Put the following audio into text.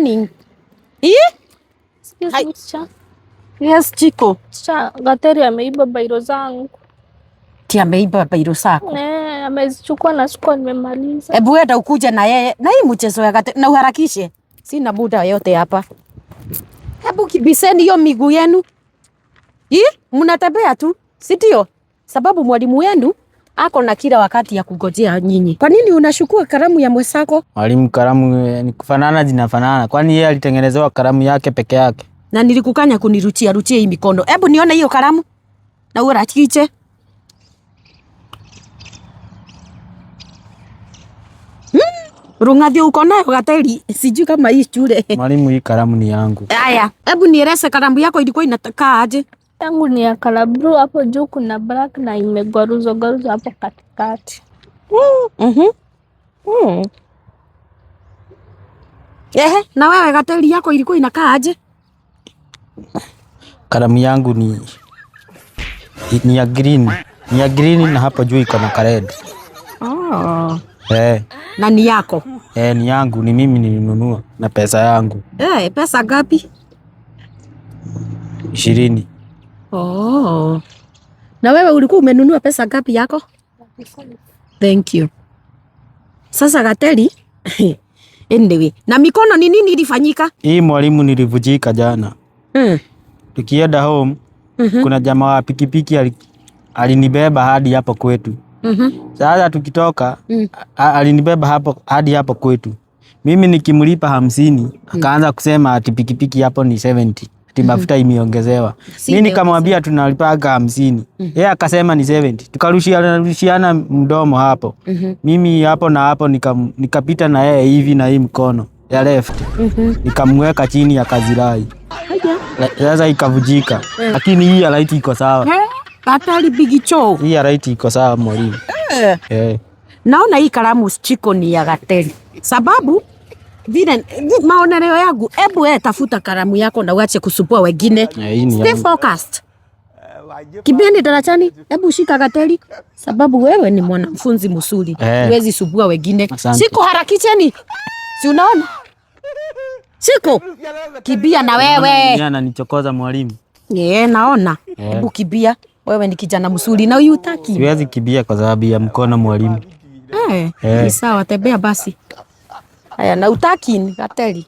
happening? Yes, Chiko. Gateri ameiba bairo zangu. Tia ameiba bairo zako? Amezichukua na sikuwa nimemaliza. Hebu enda ukuje na yeye. Na hii mchezo ya Gateri na uharakishe. Sina muda yote hapa. Hebu kibiseni hiyo miguu yenu. Mnatembea tu, si ndio? Sababu mwalimu wenu ako na kila wakati ya kugojea nyinyi. Kwa nini unashukua kalamu ya mwenzako? Mwalimu, kalamu ni kufanana, zinafanana. Kwani yeye alitengenezewa kalamu yake peke yake? Na nilikukanya kunirutia hii mikono. Hebu nione hiyo kalamu. Na uharakishe. Rungathi uko nayo Gateri, sijui kama hii shule. Mwalimu, hii kalamu ni yangu. Haya, hebu nieleze kalamu yako ilikuwa inakaa aje? Yangu ni ya color blue, hapo juu kuna black na imegwaruzwa hapo katikati. Na wewe Gateri yako ilikuwa inakaa aje? Kalamu yangu ni ya green. Ni ya green na hapo juu iko na red. Na ni yako? Ni yangu, ni mimi nilinunua na pesa yangu. Pesa ngapi? 20. Na wewe ulikuwa umenunua pesa ngapi yako? Thank you. Sasa Gateri, anyway, na mikono ni nini ilifanyika? Hii mwalimu, nilivujika jana. Tukienda home, kuna jamaa wa pikipiki alinibeba hadi hapo kwetu. Sasa tukitoka, alinibeba hapo hadi hapo kwetu. Mimi nikimlipa 50, akaanza kusema ati pikipiki hapo ni 70. Ati mafuta imeongezewa. Mimi nikamwambia tunalipaga 50. Yeye akasema ni 70. Tukarushiana mdomo hapo. Mimi hapo na hapo nikapita na yeye hivi na hii mkono ya left. Nikamweka chini ya kazirai. Sasa ikavujika. Lakini hii ya right iko sawa. Gateri bigi choo. Hii ya right iko sawa mwalimu. Naona hii kalamu Chiko ni ya Gateri. Sababu vile maoneleo yangu, hebu tafuta kalamu yako na uache kusupua wengine. Stay focused. Kibieni darasani, hebu shika Gateri. Sababu wewe ni mwanafunzi mzuri. Huwezi supua wengine. Chiko, harakisheni. Si unaona? Chiko, kibia na wewe. Ni ananichokoza mwalimu. Naona. Hebu kibia. Wewe ni kijana mzuri na uyutaki. Siwezi kibia kwa sababu ya mkono mwalimu. Ni sawa, tembea basi. Haya, na utaki Gateri.